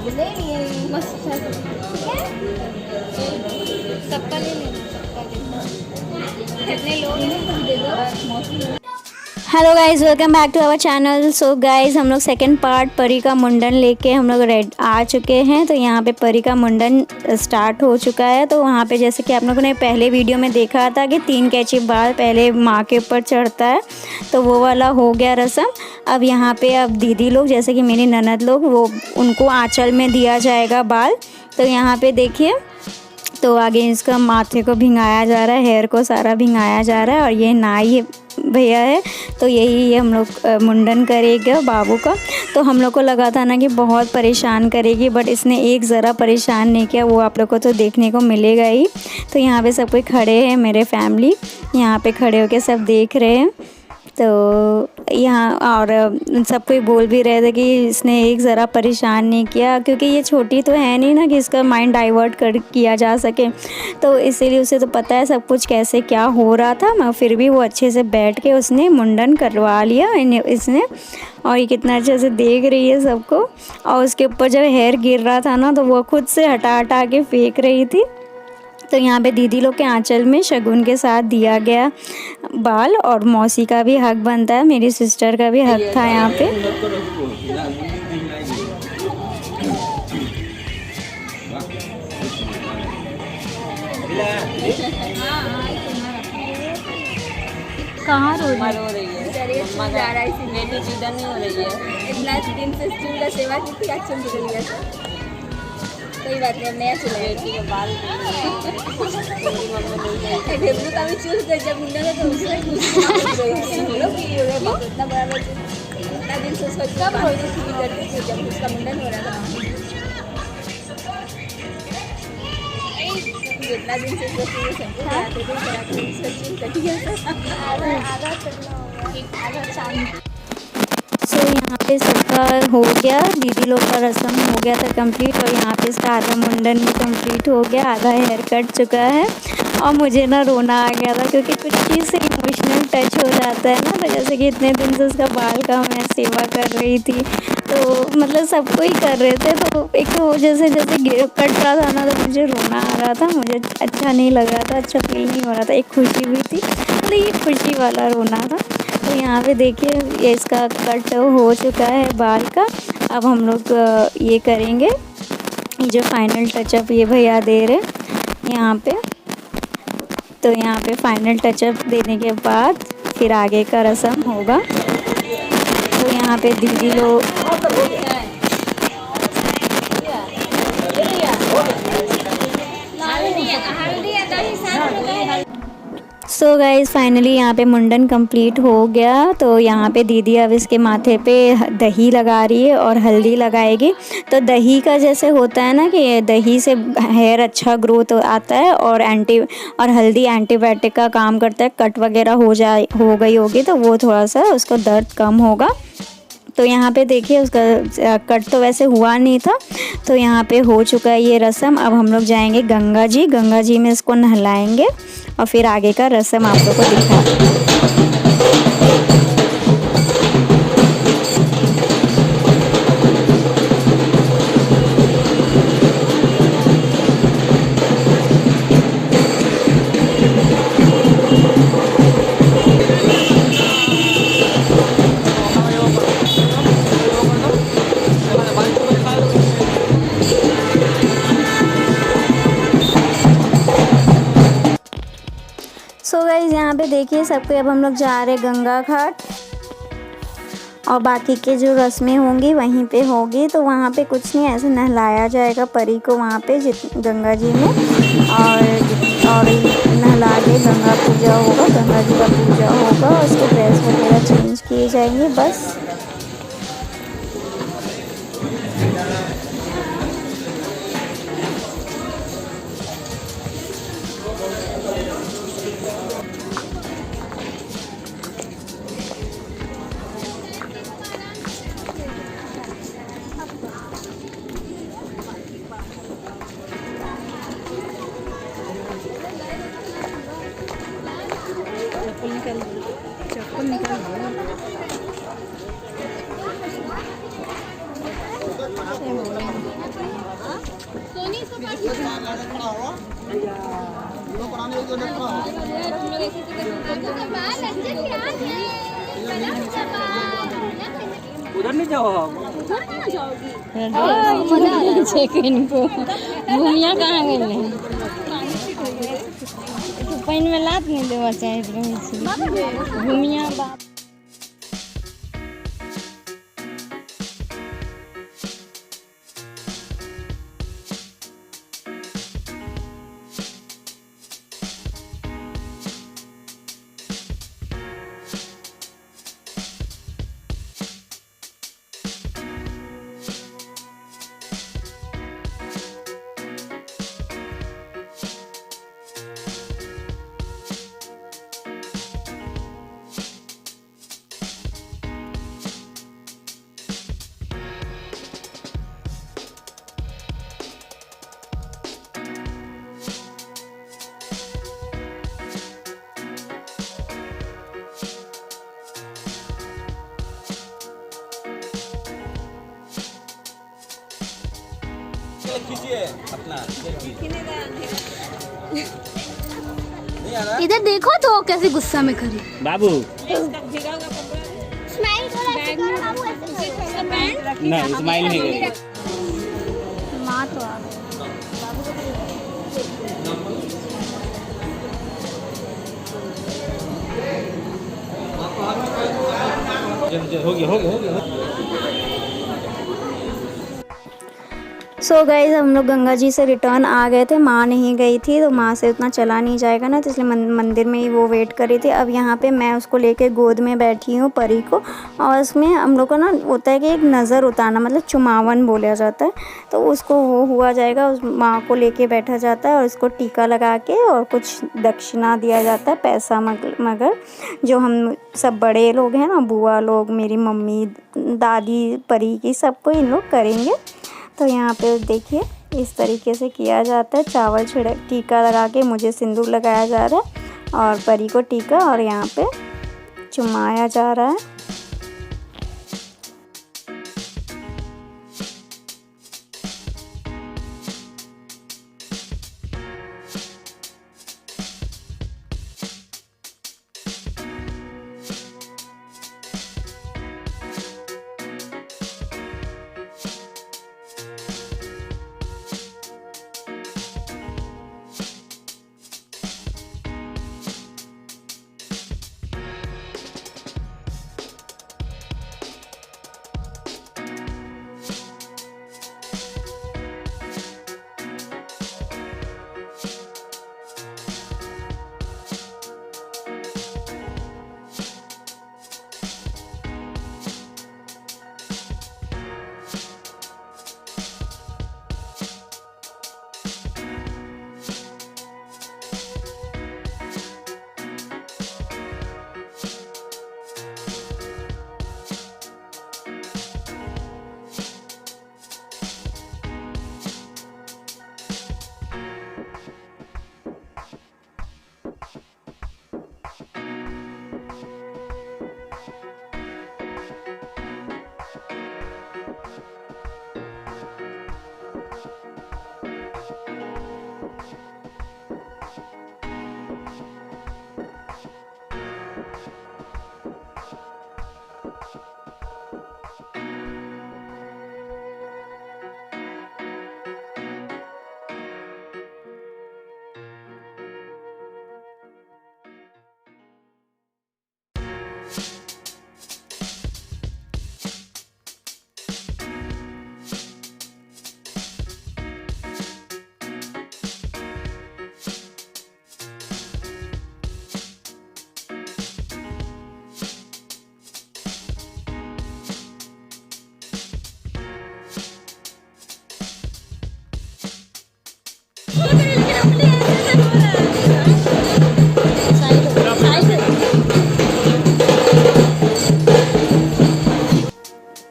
बाबू ले लिए मस्त था सबका ले लेना कितने लोग दे दो। Hello guys, welcome back to our channel. So guys, हम लोग सेकंड पार्ट परी का मुंडन लेके हम लोग रेड आ चुके हैं। तो यहाँ पे परी का मुंडन स्टार्ट हो चुका है। तो वहाँ पे जैसे कि आप लोगों ने पहले वीडियो में देखा था कि 3 कैंची बाल पहले माँ के ऊपर चढ़ता है, तो वो वाला हो गया रस्म। अब यहाँ पे अब दीदी लोग जैसे कि मेरी ननद लोग, वो उनको आँचल में दिया जाएगा बाल। तो यहाँ पे देखिए, तो आगे इसका माथे को भिंगाया जा रहा है, हेयर को सारा भिंगाया जा रहा है। और ये नाई भैया है, तो यही हम लोग मुंडन करेगा बाबू का। तो हम लोग को लगा था ना कि बहुत परेशान करेगी, बट इसने एक ज़रा परेशान नहीं किया। वो आप लोग को तो देखने को मिलेगा ही। तो यहाँ पे सब कोई खड़े हैं, मेरे फैमिली यहाँ पे खड़े होके सब देख रहे हैं। तो यहाँ और सब कोई बोल भी रहे थे कि इसने एक ज़रा परेशान नहीं किया, क्योंकि ये छोटी तो है नहीं ना कि इसका माइंड डाइवर्ट कर किया जा सके। तो इसीलिए उसे तो पता है सब कुछ कैसे क्या हो रहा था, मगर फिर भी वो अच्छे से बैठ के उसने मुंडन करवा लिया इसने। और ये कितना अच्छे से देख रही है सबको। और उसके ऊपर जब हेयर गिर रहा था ना, तो वो खुद से हटा हटा के फेंक रही थी। तो यहाँ पे दीदी लोग के आंचल में शगुन के साथ दिया गया बाल, और मौसी का भी हक बनता है, मेरी सिस्टर का भी हक था यहाँ पे। कहाँ रो रही है? इतना दिन से स्टील का सेवा की थी, एक्शन निकल गया था। कोई बात नहीं, नया चला बेटी का बाल ढेबरू का भी चूस कर जब मुंडन है तो उसमें लोग इतना बड़ा इतना दिन से सोच कब रोई थी करती थी जब उसका मुंडन हो रहा था। जितना दिन से सोच रही सबको कराते थे सोचिए कटी गया आधा करना होगा आधा शांति। सो यहाँ पे सबका हो गया, दीदी लोग का रस्म हो गया था कंप्लीट। और यहाँ पे इसका आधा मुंडन भी कंप्लीट हो गया, आधा हेयर कट चुका है। और मुझे ना रोना आ गया था, क्योंकि कुछ चीज़ से इमोशनल टच हो जाता है ना। तो जैसे कि इतने दिन से उसका बाल का मैं सेवा कर रही थी, तो मतलब सबको ही कर रहे थे। तो एक तो जैसे कट रहा था ना, तो मुझे रोना आ रहा था, मुझे अच्छा नहीं लग रहा था, अच्छा फील नहीं हो रहा था। एक खुशी भी थी, तो ये खुशी वाला रोना था। तो यहाँ पे देखिए, ये इसका कट हो चुका है बाल का। अब हम लोग ये करेंगे, ये जो फाइनल टचअप ये भैया दे रहे यहाँ पे। तो यहाँ पे फाइनल टचअप देने के बाद फिर आगे का रस्म होगा। तो यहाँ पे दीदी लोग सो गाइज़, फाइनली यहाँ पे मुंडन कंप्लीट हो गया। तो यहाँ पे दीदी अब इसके माथे पे दही लगा रही है और हल्दी लगाएगी। तो दही का जैसे होता है ना कि दही से हेयर अच्छा ग्रोथ आता है, और हल्दी एंटीबायोटिक का काम करता है। कट वगैरह हो गई होगी तो वो थोड़ा सा उसको दर्द कम होगा। तो यहाँ पे देखिए, उसका कट तो वैसे हुआ नहीं था। तो यहाँ पे हो चुका है ये रस्म। अब हम लोग जाएंगे गंगा जी में इसको नहलाएंगे, और फिर आगे का रस्म आप लोग को दिखाएंगे। सो गाइज़, यहाँ पे देखिए सबको अब हम लोग जा रहे गंगा घाट, और बाकी के जो रस्में होंगी वहीं पे होगी। तो वहाँ पे कुछ नहीं, ऐसे नहलाया जाएगा परी को वहाँ पे गंगा जी में। और नहला के गंगा पूजा होगा, गंगा जी का पूजा होगा। उसके ड्रेस वगैरह चेंज किए जाएंगे बस। चप्पल निकाल उधर नहीं जाओ इनको भूमिया कहाँ गए पानी में लात नहीं देवा चाहिए भूमिया बाप। अपना इधर देखो तो कैसे गुस्सा में खड़ी बाबू स्माइल करो बाबू ऐसे ना स्माइल नहीं करेगी। माँ तो आ हो गया सो गाइस हम लोग गंगा जी से रिटर्न आ गए थे। माँ नहीं गई थी तो माँ से उतना चला नहीं जाएगा ना, तो इसलिए मंदिर में ही वो वेट कर रही थी। अब यहाँ पे मैं उसको लेके गोद में बैठी हूँ परी को, और उसमें हम लोग को ना होता है कि एक नज़र उतारना, मतलब चुमावन बोला जाता है, तो उसको वो हुआ जाएगा। उस माँ को लेके बैठा जाता है और उसको टीका लगा के और कुछ दक्षिणा दिया जाता है, पैसा मगर जो हम सब बड़े लोग हैं ना, बुआ लोग, मेरी मम्मी, दादी, परी की, सबको इन लोग करेंगे। तो यहाँ पे देखिए इस तरीके से किया जाता है। चावल छिड़क टीका लगा के मुझे सिंदूर लगाया जा रहा है और परी को टीका, और यहाँ पे चुमाया जा रहा है।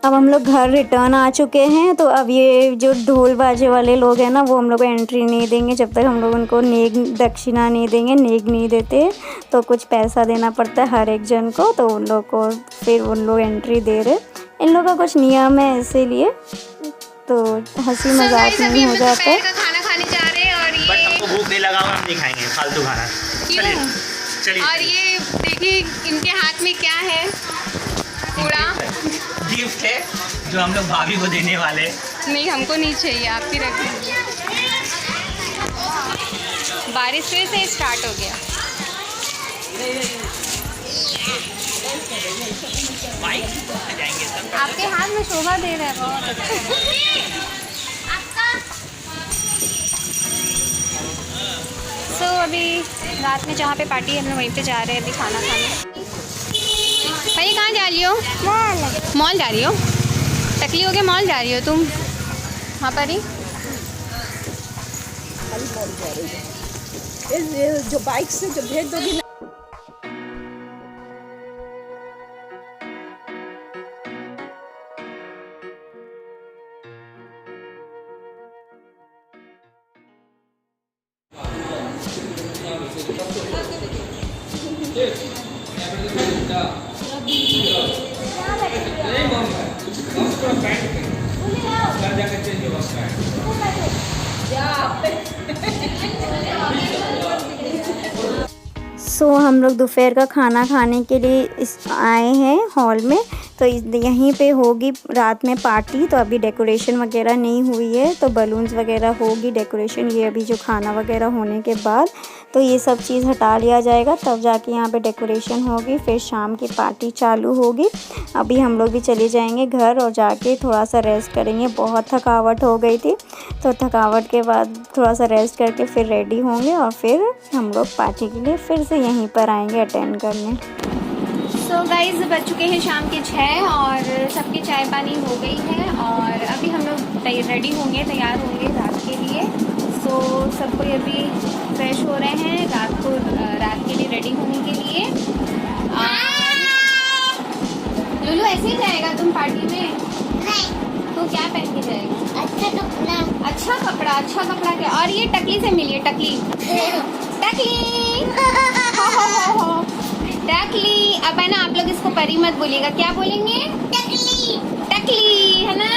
अब हम लोग घर रिटर्न आ चुके हैं। तो अब ये जो ढोल बाजे वाले लोग हैं ना, वो हम लोग को एंट्री नहीं देंगे जब तक हम लोग उनको नेग दक्षिणा नहीं देंगे। नेग नहीं देते तो कुछ पैसा देना पड़ता है हर एक जन को, तो उन लोग को फिर उन लोग एंट्री दे रहे। इन लोगों का कुछ नियम है, इसीलिए तो हंसी मजाक नहीं हो जाता है। खाना खाने जा रहे हैं और लगा हुआ हम नहीं खाएंगे फालतू खाना। चलिए चलिए। और ये देखिए इनके हाथ में क्या है, कूड़ा गिफ्ट है जो हम लोग भाभी को देने वाले। नहीं, हमको नहीं चाहिए, आप ही रख दीजिए। बारिश फिर से स्टार्ट हो गया। आपके हाथ में शोभा दे रहा है बहुत अच्छा। सो अभी रात में जहाँ पे पार्टी है हम लोग वहीं पे जा रहे हैं अभी खाना खाने। भाई कहाँ जा रही हो? मॉल जा रही हो? टकली हो के मॉल जा रही हो तुम? वहाँ पर ही जो बाइक से जो भेज दोगी ना। सो हम लोग दोपहर का खाना खाने के लिए आए हैं हॉल में। तो यहीं पे होगी रात में पार्टी। तो अभी डेकोरेशन वगैरह नहीं हुई है, तो बलून्स वगैरह होगी डेकोरेशन। ये अभी जो खाना वगैरह होने के बाद तो ये सब चीज़ हटा लिया जाएगा, तब जाके यहाँ पे डेकोरेशन होगी। फिर शाम की पार्टी चालू होगी। अभी हम लोग भी चले जाएंगे घर और जाके थोड़ा सा रेस्ट करेंगे। बहुत थकावट हो गई थी, तो थकावट के बाद थोड़ा सा रेस्ट करके फिर रेडी होंगे और फिर हम लोग पार्टी के लिए फिर से यहीं पर आएंगे अटेंड करने। सो गाइस बज चुके हैं शाम के 6 और सबकी चाय पानी हो गई है और अभी हम लोग रेडी होंगे, तैयार होंगे रात के लिए। सो सब कोई अभी फ्रेश हो रहे हैं रात के लिए रेडी होने के लिए। लुलू ऐसे ही जाएगा तुम पार्टी में? नहीं। तो क्या पहन के जाएगा? अच्छा कपड़ा क्या? और ये टकली से मिलिए, टकली टकली। अब है ना, आप लोग इसको परी मत बोलिएगा, क्या बोलेंगे? टकली है ना,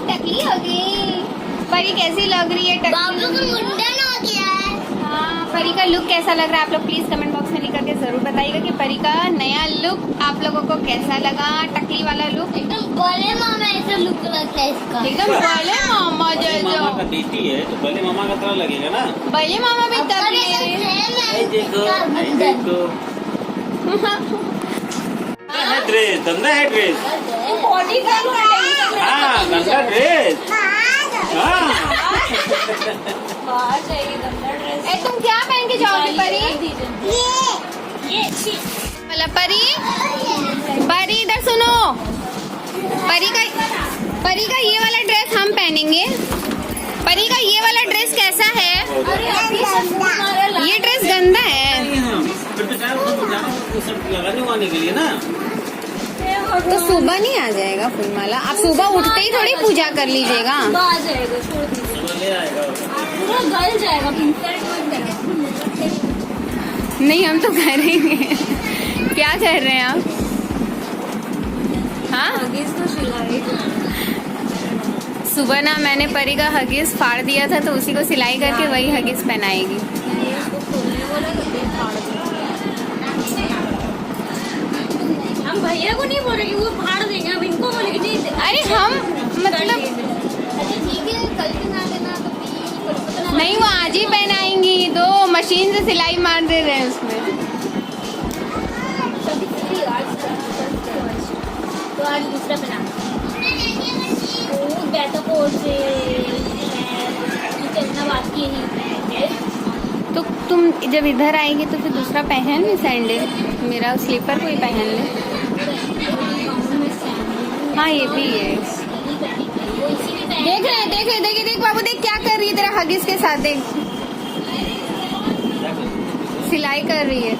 टकली हो गई। परी कैसी लग रही है? बाबू का मुंडन हो गया है। हाँ, परी का लुक कैसा लग रहा है? आप लोग प्लीज कमेंट बॉक्स में लिख करके जरूर बताइएगा कि परी का नया लुक आप लोगों को कैसा लगा। टकली वाला लुक एकदम बड़े मामा ऐसा लुक लगता है इसका, एकदम बड़े मामा जैसा। मामा का बेटी है तो बड़े मामा का तरह लगेगा ना। बड़े मामा भी टकली है। ड्रेस गंदा है, ड्रेस बॉडी का हाँ गंदा ड्रेस। तुम क्या पहन के जाओगे परी? ये मतलब परी इधर सुनो। परी का ये वाला ड्रेस हम पहनेंगे। परी का ये वाला ड्रेस कैसा है? ये ड्रेस गंदा है। लगाने के लिए ना, तो सुबह नहीं आ जाएगा फूलमाला? आप सुबह उठते ही थोड़ी पूजा कर लीजिएगा। आ जाएगा, छोड़ दीजिए, पूरा गल जाएगा। नहीं हम तो करेंगे। क्या कर रहे हैं आप? हाँ तो सिलाई सुबह ना मैंने परी का हगीज फाड़ दिया था, तो उसी को सिलाई करके वही हगीज पहनाएगी। हम भैया को नहीं बोलेंगे, वो फाड़ देंगे। हम इनको बोलेंगे नहीं। अरे हम मतलब ठीक है, कल बना देना तो नहीं, वो आज ही पहनाएंगी। दो मशीन से सिलाई मार दे रहे हैं उसमें। तो आज दूसरा बना बैठा को से चलना बात की नहीं। तो तुम जब इधर आएगी तो फिर दूसरा पहन ले, सैंडल मेरा स्लीपर कोई पहन ले। हाँ ये भी है। देख बाबू, देख क्या कर रही है तेरा हगीज के साथ। देख सिलाई कर रही है।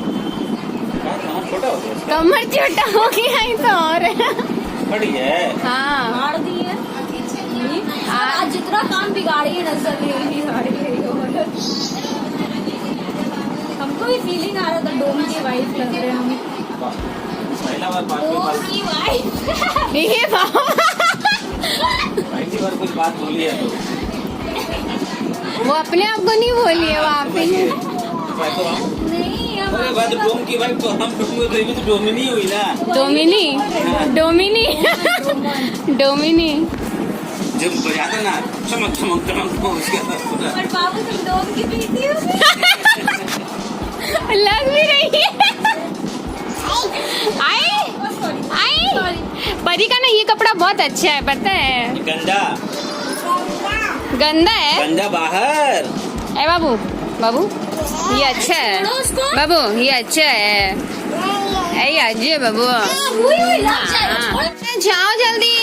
कमर छोटा हो गया है तो और हाँ फाड़ दी है। आज जितना काम बिगाड़ी है नजर बिगाड़ी है। हमको भी फीलिंग आ रहा था डोम की वाइफ लग रहे हैं हम। डोम की वाइफ। ये बाबा पहली बार कुछ बात बोली है तो वो अपने आप को नहीं बोली है वहाँ पे। अरे बात डोम की भाई, हम तो डोमिनी हुई ना। डोमिनी डोमिनी डोमिनी जब बजाता ना चमक चमक चमक उसका पर बाबू तुम डोम की पीती हो। लग भी रही है। आई आई परी का ना ये कपड़ा बहुत अच्छा है, पता है। गंदा गंदा है। गंदा बाहर। ए बाबू बाबू ये अच्छा है बाबू, ये अच्छा है। ए अजय बाबू जाओ जल्दी।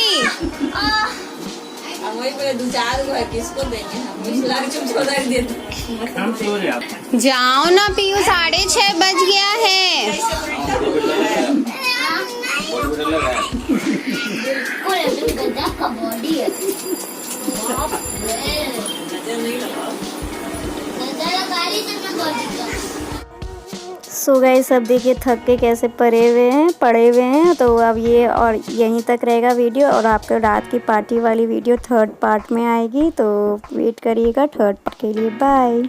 हम वही पहले 2-4 को है, किसको देंगे हम? इस लाख चुप छोड़ देते। जाओ ना पीयू, 6:30 बज गया है। सो गाइस सब देखिए थक के कैसे पड़े हुए हैं। तो अब ये और यहीं तक रहेगा वीडियो, और आपको रात की पार्टी वाली वीडियो 3rd पार्ट में आएगी, तो वेट करिएगा 3rd पार्ट के लिए। बाय।